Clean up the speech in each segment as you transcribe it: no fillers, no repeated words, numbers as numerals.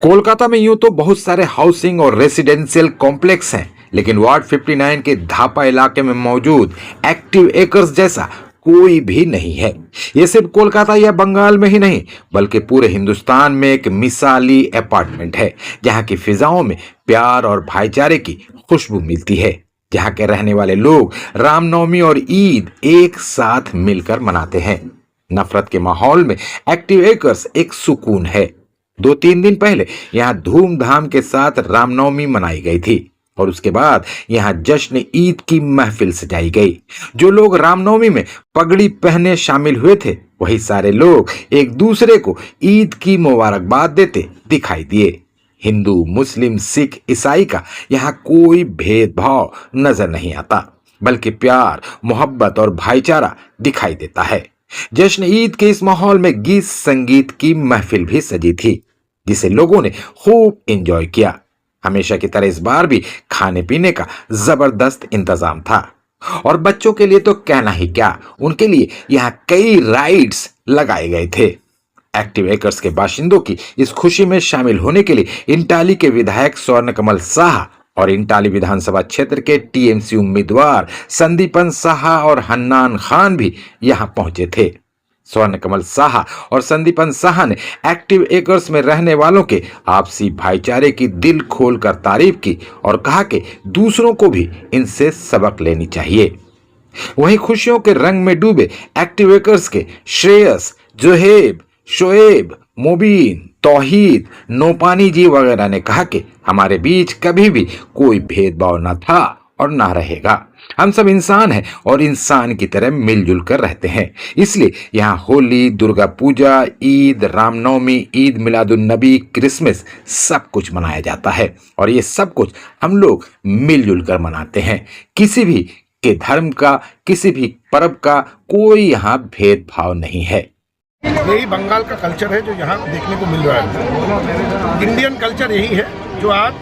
कोलकाता में यूं तो बहुत सारे हाउसिंग और रेसिडेंशियल कॉम्प्लेक्स हैं, लेकिन वार्ड 59 के धापा इलाके में मौजूद एक्टिव एकर्स जैसा कोई भी नहीं है। ये सिर्फ कोलकाता या बंगाल में ही नहीं, बल्कि पूरे हिंदुस्तान में एक मिसाली अपार्टमेंट है, जहां की फिजाओं में प्यार और भाईचारे की खुशबू मिलती है, जहां के रहने वाले लोग रामनवमी और ईद एक साथ मिलकर मनाते हैं। नफरत के माहौल में एक्टिव एकर्स एक सुकून है। 2-3 दिन पहले यहां धूमधाम के साथ रामनवमी मनाई गई थी और उसके बाद यहां जश्न ईद की महफिल सजाई गई। जो लोग रामनवमी में पगड़ी पहने शामिल हुए थे, वही सारे लोग एक दूसरे को ईद की मुबारकबाद देते दिखाई दिए। हिंदू, मुस्लिम, सिख, ईसाई का यहां कोई भेदभाव नजर नहीं आता, बल्कि प्यार, मोहब्बत और भाईचारा दिखाई देता है। जश्न ईद के इस माहौल में गीत संगीत की महफिल भी सजी थी, जिसे लोगों ने खूब एंजॉय किया। हमेशा की तरह इस बार भी खाने पीने का जबरदस्त इंतजाम था और बच्चों के लिए तो कहना ही क्या, उनके लिए यहाँ कई राइड्स लगाए गए थे। एक्टिव एकर्स के बाशिंदों की इस खुशी में शामिल होने के लिए इंटाली के विधायक स्वर्ण कमल साहा और इंटाली विधानसभा क्षेत्र के टीएमसी उम्मीदवार संदीपन साहा और हन्नान खान भी यहां पहुंचे थे। स्वर्ण कमल साहा और संदीपन साहा ने एक्टिव एकर्स में रहने वालों के आपसी भाईचारे की दिल खोलकर तारीफ की और कहा कि दूसरों को भी इनसे सबक लेनी चाहिए। वहीं खुशियों के रंग में डूबे एक्टिव एकर्स के श्रेयस, जोहेब, शोएब, मुबीन, तौहीद, नोपानी जी वगैरह ने कहा कि हमारे बीच कभी भी कोई भेदभाव न था और ना रहेगा। हम सब इंसान हैं और इंसान की तरह मिलजुल कर रहते हैं। इसलिए यहाँ होली, दुर्गा पूजा, ईद, रामनवमी, ईद मिलादुन्नबी, क्रिसमस सब कुछ मनाया जाता है और ये सब कुछ हम लोग मिलजुल कर मनाते हैं। किसी भी के धर्म का, किसी भी पर्व का कोई यहाँ भेदभाव नहीं है। यही बंगाल का कल्चर है जो यहाँ देखने को मिल रहा है। इंडियन कल्चर यही है जो आज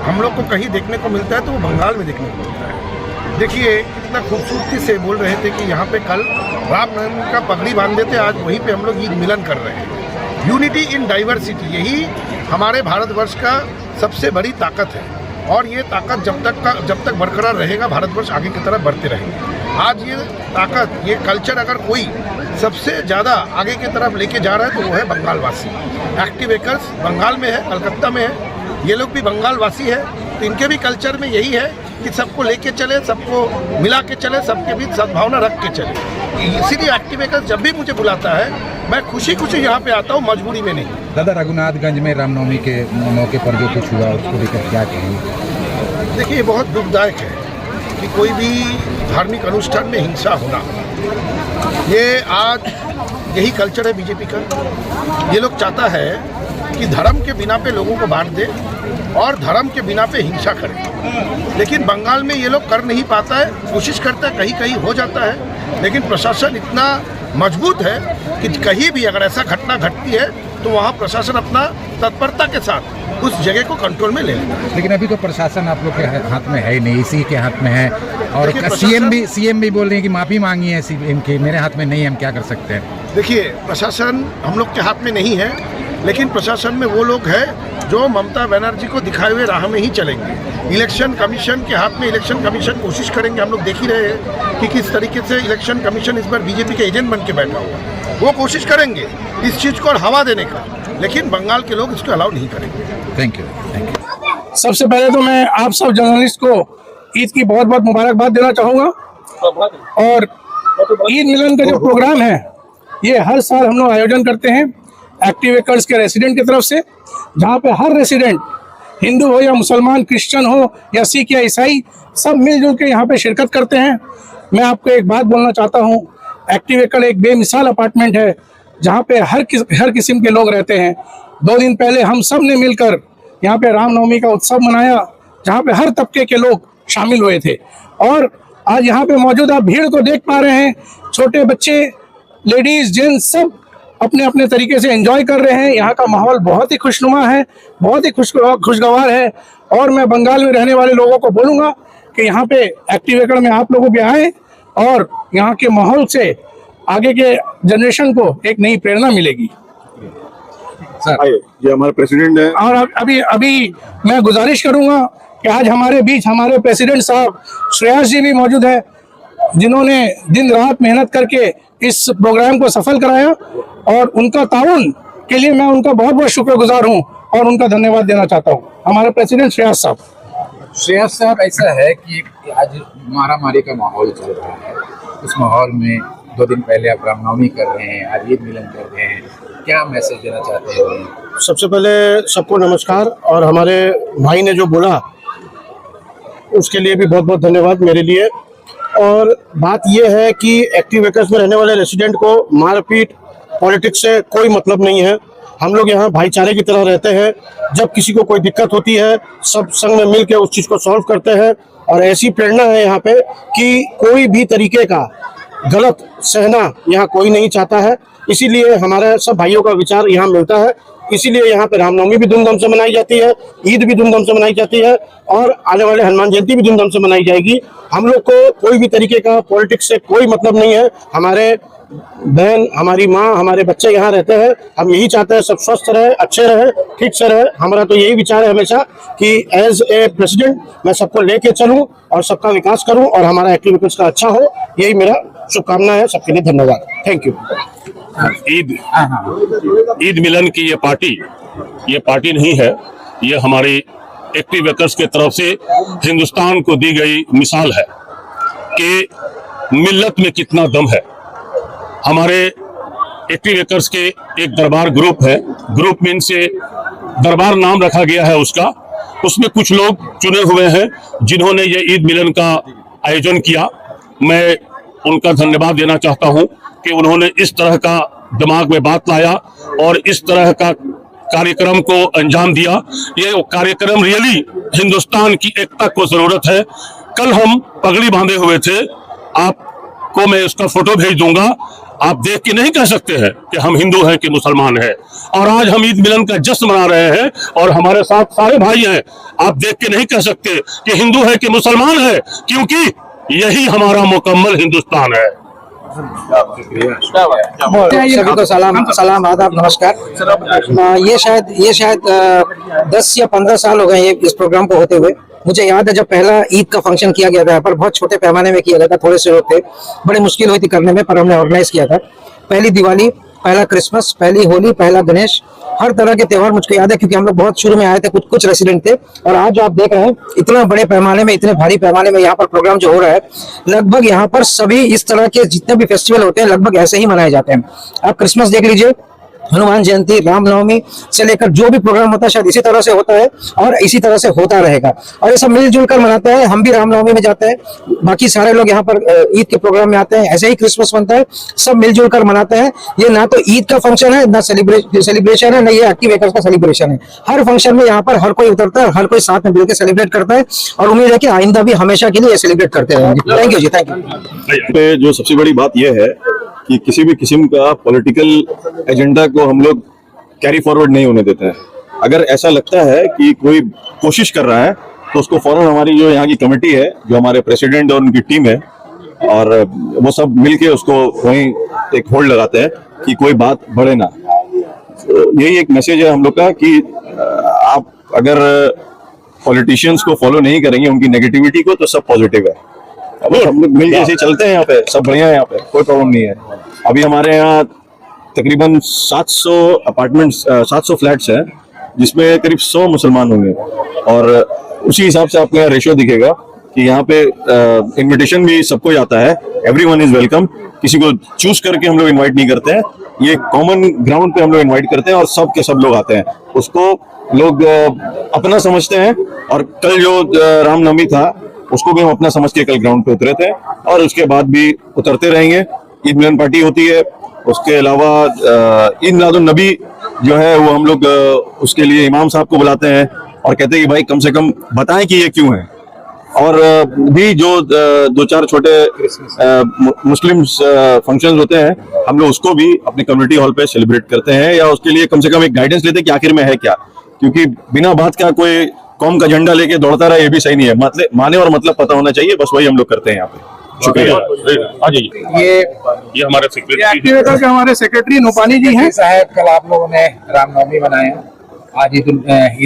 हम लोग को कहीं देखने को मिलता है तो वो बंगाल में देखने को मिलता है। देखिए कितना खूबसूरती से बोल रहे थे कि यहाँ पे कल रामनवमी का पगड़ी बांधे थे, आज वहीं पे हम लोग ईद मिलन कर रहे हैं। यूनिटी इन डाइवर्सिटी, यही हमारे भारतवर्ष का सबसे बड़ी ताकत है और ये ताकत जब तक बरकरार रहेगा, भारतवर्ष आगे की तरफ बढ़ते रहेंगे। आज ये ताकत, ये कल्चर अगर कोई सबसे ज़्यादा आगे की तरफ लेके जा रहा है तो वो है बंगाल वासी। एक्टिव एकर्स बंगाल में है, कलकत्ता में है, ये लोग भी बंगाल वासी है, तो इनके भी कल्चर में यही है कि सबको लेके चले, सबको मिला के चले, सबके बीच सद्भावना रख के चले। इसीलिए एक्टिव एकर्स जब भी मुझे बुलाता है मैं खुशी खुशी यहाँ पे आता हूँ, मजबूरी में नहीं। दादा, रघुनाथगंज में रामनवमी के मौके पर जो कुछ हुआ उसको लेकर क्या कहेंगे? देखिए, बहुत दुखदायक है कि कोई भी धार्मिक अनुष्ठान में हिंसा होना, ये आज यही कल्चर है बीजेपी का। ये लोग चाहता है कि धर्म के बिना पे लोगों को बांट दे और धर्म के बिना पे हिंसा करे, लेकिन बंगाल में ये लोग कर नहीं पाता है। कोशिश करता है, कहीं कहीं हो जाता है, लेकिन प्रशासन इतना मजबूत है कि कहीं भी अगर ऐसा घटना घटती है तो वहाँ प्रशासन अपना तत्परता के साथ उस जगह को कंट्रोल में ले लेता है। लेकिन अभी तो प्रशासन आप लोग के हाथ में है ही नहीं, इसी के हाथ में है और सीएम भी बोल रहे हैं कि माफ़ी मांगी है सीएम की, मेरे हाथ में नहीं है, हम क्या कर सकते हैं? देखिए, प्रशासन हम लोग के हाथ में नहीं है, लेकिन प्रशासन में वो लोग हैं जो ममता बनर्जी को दिखाए हुए राह में ही चलेंगे। इलेक्शन कमीशन के हाथ में, इलेक्शन कमीशन कोशिश करेंगे, हम लोग देख ही रहे हैं कि किस तरीके से इलेक्शन कमीशन इस बार बीजेपी के एजेंट बन के बैठा हुआ। वो कोशिश करेंगे इस चीज़ को हवा देने का, लेकिन बंगाल के लोग इसको अलाउ नहीं करेंगे। Thank you. सबसे पहले तो मैं आप सब जर्नलिस्ट को ईद की बहुत बहुत मुबारकबाद देना चाहूँगा और ईद मिलन का जो प्रोग्राम है ये हर साल हम लोग आयोजन करते हैं एक्टिव एकर्स के रेसिडेंट की तरफ से, जहाँ पे हर रेसिडेंट हिंदू हो या मुसलमान, क्रिश्चियन हो या सिख या ईसाई, सब मिलजुल के यहाँ पे शिरकत करते हैं। मैं आपको एक बात बोलना चाहता हूँ, एक्टिव एकड़ एक बेमिसाल अपार्टमेंट है जहाँ पे हर किस्म के लोग रहते हैं। 2 दिन पहले हम सब ने मिलकर यहाँ पे रामनवमी का उत्सव मनाया, जहाँ पे हर तबके के लोग शामिल हुए थे और आज यहाँ पे मौजूद आप भीड़ को देख पा रहे हैं। छोटे बच्चे, लेडीज, जेंट्स सब अपने अपने तरीके से एंजॉय कर रहे हैं। यहाँ का माहौल बहुत ही खुशनुमा है, बहुत ही खुशगवार है और मैं बंगाल में रहने वाले लोगों को बोलूँगा कि यहाँ पे एक्टिव एकड़ में आप लोगों भी आए और यहाँ के माहौल से आगे के जनरेशन को एक नई प्रेरणा मिलेगी। सर ये हमारे प्रेसिडेंट है। और अभी अभी मैं गुजारिश करूंगा कि आज हमारे बीच हमारे प्रेसिडेंट साहब श्रेयस जी भी मौजूद है, जिन्होंने दिन रात मेहनत करके इस प्रोग्राम को सफल कराया, और उनका ताउन के लिए मैं उनका बहुत बहुत शुक्रगुजार हूं और उनका धन्यवाद देना चाहता हूं, हमारे प्रेसिडेंट श्रेयस साहब। श्रेयस साहब, ऐसा है कि आज मारामारी का माहौल चल रहा है, उस माहौल में 2 दिन पहले आप रामनवमी कर रहे हैं, आज ईद मिलन कर रहे हैं, क्या मैसेज देना चाहते हैं? सबसे पहले सबको नमस्कार, और हमारे भाई ने जो बोला उसके लिए भी बहुत बहुत धन्यवाद मेरे लिए। और बात यह है कि एक्टिव एकर्स में रहने वाले रेसिडेंट को मारपीट पॉलिटिक्स से कोई मतलब नहीं है। हम लोग यहाँ भाईचारे की तरह रहते हैं। जब किसी को कोई दिक्कत होती है, सब संग में मिल के उस चीज़ को सॉल्व करते हैं, और ऐसी प्रेरणा है यहाँ पे कि कोई भी तरीके का गलत सहना यहाँ कोई नहीं चाहता है। इसीलिए हमारे सब भाइयों का विचार यहाँ मिलता है। इसीलिए यहाँ पे रामनवमी भी धूमधाम से मनाई जाती है, ईद भी धूमधाम से मनाई जाती है, और आने वाले हनुमान जयंती भी धूमधाम से मनाई जाएगी। हम लोग को कोई भी तरीके का पॉलिटिक्स से कोई मतलब नहीं है। हमारे बहन, हमारी माँ, हमारे बच्चे यहाँ रहते हैं। हम यही चाहते हैं सब स्वस्थ रहे, अच्छे रहे, ठीक से रहे। हमारा तो यही विचार है हमेशा कि एज ए प्रेसिडेंट मैं सबको लेके चलूँ और सबका विकास करूँ, और हमारा एक्टिविटीज का अच्छा हो। यही मेरा शुभकामना है। सबके लिए धन्यवाद। Thank you. ईद मिलन की ये पार्टी नहीं है, ये हमारे एक्टिव वर्कर्स के तरफ से हिंदुस्तान को दी गई मिसाल है कि मिल्लत में कितना दम है। हमारे एक्टिव वर्कर्स के एक दरबार ग्रुप है, ग्रुप मीन से दरबार नाम रखा गया है उसका। उसमें कुछ लोग चुने हुए हैं जिन्होंने ये ईद मिलन का आयोजन किया। मैं उनका धन्यवाद देना चाहता हूं कि उन्होंने इस तरह का दिमाग में बात लाया और इस तरह का कार्यक्रम को अंजाम दिया। ये कार्यक्रम रियली हिंदुस्तान की एकता को जरूरत है। कल हम पगड़ी बांधे हुए थे, आपको मैं उसका फोटो भेज दूंगा। आप देख के नहीं कह सकते हैं कि हम हिंदू हैं कि मुसलमान हैं। और आज हम ईद मिलन का जश्न मना रहे हैं और हमारे साथ सारे भाई हैं। आप देख के नहीं कह सकते कि हिंदू है कि मुसलमान है, क्योंकि यही हमारा मुकम्मल हिंदुस्तान है। सभी को सलाम आदाब नमस्कार। ये शायद 10 या 15 साल हो गए ये इस प्रोग्राम को होते हुए। मुझे याद है जब पहला ईद का फंक्शन किया गया था, यहाँ पर बहुत छोटे पैमाने में किया गया था, थोड़े से लोग थे, बड़े मुश्किल हुई थी करने में, पर हमने ऑर्गेनाइज किया था। पहली दिवाली, पहला क्रिसमस, पहली होली, पहला गणेश, हर तरह के त्योहार मुझको याद है, क्योंकि हम लोग बहुत शुरू में आए थे, कुछ रेसिडेंट थे। और आज जो आप देख रहे हैं इतना बड़े पैमाने में, इतने भारी पैमाने में यहाँ पर प्रोग्राम जो हो रहा है, लगभग यहाँ पर सभी इस तरह के जितने भी फेस्टिवल होते हैं लगभग ऐसे ही मनाए जाते हैं। आप क्रिसमस देख लीजिए, हनुमान जयंती, रामनवमी से लेकर जो भी प्रोग्राम होता है शायद इसी तरह से होता है और इसी तरह से होता रहेगा। और ये सब मिलजुल कर मनाते हैं। हम भी रामनवमी में जाते हैं, बाकी सारे लोग यहाँ पर ईद के प्रोग्राम में आते हैं। ऐसे ही क्रिसमस बनता है, सब मिलजुल कर मनाते हैं। ये ना तो ईद का फंक्शन है, ना सेलिब्रेशन है, ना ये एक्टिव एकर्स का सेलिब्रेशन है। हर फंक्शन में यहाँ पर हर कोई उतरता है, हर कोई साथ में मिलकर सेलिब्रेट करता है, और उम्मीद है कि आइंदा भी हमेशा के लिए ये सेलिब्रेट करते रहेंगे। थैंक यू जी, थैंक यू। जो सबसे बड़ी बात यह है कि किसी भी किस्म का पॉलिटिकल एजेंडा को हम लोग कैरी फॉरवर्ड नहीं होने देते हैं। अगर ऐसा लगता है कि कोई कोशिश कर रहा है तो उसको फौरन हमारी जो यहाँ की कमेटी है, जो हमारे प्रेसिडेंट और उनकी टीम है, और वो सब मिलके उसको वहीं एक होल्ड लगाते हैं कि कोई बात बढ़े ना। तो यही एक मैसेज है हम लोग का कि आप अगर पॉलिटिशियंस को फॉलो नहीं करेंगे, उनकी नेगेटिविटी को, तो सब पॉजिटिव है। अब हम लोग मिलके ऐसे चलते हैं, यहाँ पे सब बढ़िया है, यहाँ पे कोई प्रॉब्लम नहीं है। अभी हमारे यहाँ तकरीबन 700 अपार्टमेंट्स, 700 फ्लैट्स हैं, जिसमें करीब 100 मुसलमान होंगे, और उसी हिसाब से आपको यहाँ रेशियो दिखेगा कि यहाँ पे इनविटेशन भी सबको जाता है। Everyone is welcome. किसी को चूज करके हम लोग इनवाइट नहीं करते हैं, ये कॉमन ग्राउंड पे हम लोग इनवाइट करते हैं और सब के सब लोग आते हैं। उसको लोग अपना समझते हैं, और कल जो रामनवमी था उसको भी हम अपना समझ के कल ग्राउंड पे उतरे थे, और उसके बाद भी उतरते रहेंगे। ईद मिलन पार्टी होती है, उसके अलावा ईद मिलादुन नबी जो है वो हम लोग उसके लिए इमाम साहब को बुलाते हैं और कहते हैं कि भाई कम से कम बताएं कि ये क्यों है। और भी जो 2-4 छोटे मुस्लिम फंक्शंस होते हैं, हम लोग उसको भी अपने कम्युनिटी हॉल पे सेलिब्रेट करते हैं, या उसके लिए कम से कम एक गाइडेंस लेते हैं कि आखिर में है क्या। क्योंकि बिना बात का कोई कौम का झंडा लेके दौड़ता रहा, ये भी सही नहीं है। मतलब माने और मतलब पता होना चाहिए, बस वही हम लोग करते हैं यहाँ पे। शुक्रिया। आ जाइए, ये हमारे सेक्रेटरी एक्टिवेटर के हमारे सेक्रेटरी नूपानी जी हैं। साहब, कल आप लोगों ने रामनवमी मनाया, आज ईद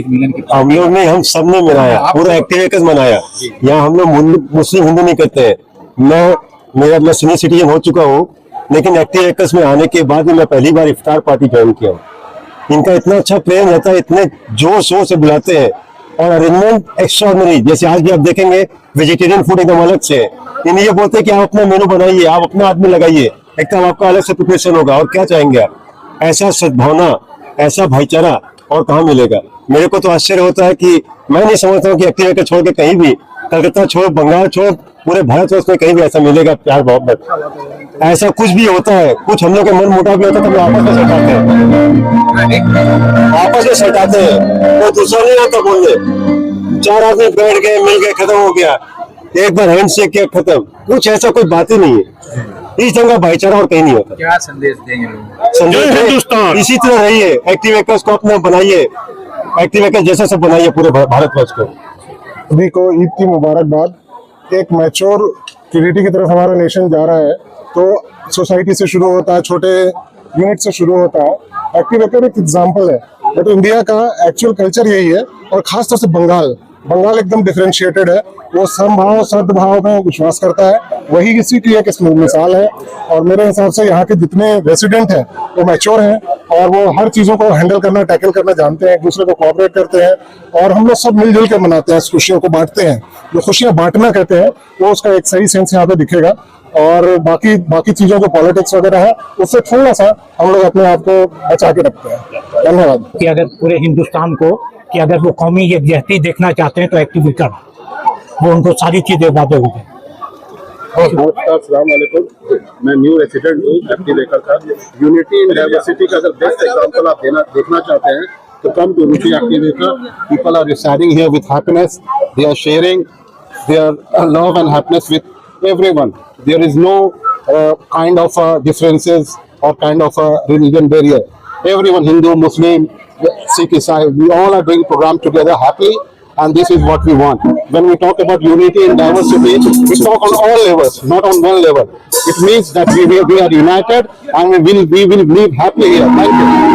मिलन की हम लोग ने, हम सब ने मनाया, पूरा एक्टिवेकर्स मनाया। यहाँ हम लोग मुस्लिम हिंदू नहीं करते हैं। मैं सीनियर सिटीजन हो चुका हूँ, लेकिन एक्टिवेकर्स में आने के बाद मैं पहली बार इफ्तार पार्टी ज्वाइन किया हूँ। इनका इतना अच्छा प्रेम रहता है, इतने जोर शोर से बुलाते हैं और अरेंजमेंट एक्स्ट्राऑर्डिनरी। जैसे आज भी आप देखेंगे वेजिटेरियन फूड एकदम अलग से है। इन्हें ये बोलते हैं कि आप अपना मेनू बनाइए, आप अपना आदमी लगाइए, एकदम आपका अलग से प्रिपरेशन होगा। और क्या चाहेंगे आप? ऐसा सद्भावना, ऐसा भाईचारा और कहाँ मिलेगा? मेरे को तो आश्चर्य होता है कि मैं नहीं समझता हूँ कि एक्टिवेटर छोड़ के कहीं भी, कलकत्ता छोड़, बंगाल छोड़, पूरे भारतवर्ष में कहीं भी ऐसा मिलेगा प्यार मोहब्बत। ऐसा कुछ भी होता है, कुछ हम लोग के मन मुटाव भी होता है, तो हम आपस में सटाते हैं, आपस में सटाते हैं। कोई दूसरा नहीं आता बोलने। 4 आदमी बैठ गए, मिल गए, खत्म हो गया, एक बार हैंड शेक किया, खत्म। कुछ ऐसा कोई बात ही नहीं है। इस जगह भाईचारा और कहीं नहीं होता। क्या संदेश देंगे लोग? संदेश हिंदुस्तान, इसी तरह रहिए, एक्टिवेकर्स को अपना बनाइए, एक्टिवेकर्स जैसा सब बनाइए पूरे भारतवर्ष को। सभी को ईद की मुबारकबाद। एक मैच्योर ट्रिनिटी की तरफ हमारा नेशन जा रहा है, तो सोसाइटी से शुरू होता है, छोटे यूनिट से शुरू होता है। एक्टिवेटर एक एग्जांपल है, बट इंडिया का एक्चुअल कल्चर यही है, और खासतौर से बंगाल एकदम डिफरेंशिएटेड है। वो समभाव सद्भाव में विश्वास करता है, वही इसी की एक मिसाल है। और मेरे हिसाब से यहाँ के जितने रेसिडेंट हैं वो मैच्योर हैं, और वो हर चीज़ों को हैंडल करना, टैकल करना जानते हैं, एक दूसरे को कोऑपरेट करते हैं, और हम लोग सब मिलजुल के मनाते हैं, खुशियों को बांटते हैं। जो खुशियाँ बांटना कहते हैं, वो उसका एक सही सेंस यहाँ पे दिखेगा। और बाकी चीज़ों जो पॉलिटिक्स वगैरह है, उससे थोड़ा सा हम लोग अपने आप को बचा के रखते हैं। धन्यवाद। कि अगर पूरे हिंदुस्तान को, कि अगर वो कौमी यकजहती देखना चाहते हैं तो एक्टिवेटर वो उनको सारी चीजें वादे हो गए। अस्सलामुअलैकुम, मैं न्यू रेसिडेंट हूँ एक्टिवेटर का। यूनिटी इन डाइवर्सिटी का अगर बेस्ट एग्जांपल आप देखना चाहते हैं तो come to unity activator. People are residing here with happiness, they are sharing their love and happiness with everyone. There is no kind of differences or kind of a religion barrier. Everyone, Hindu, Muslim, Sikh, Isai, we all are doing program together happily, and this is what we want. When we talk about unity and diversity, we talk on all levels, not on one level. It means that we are united and we will live happily here. Thank you.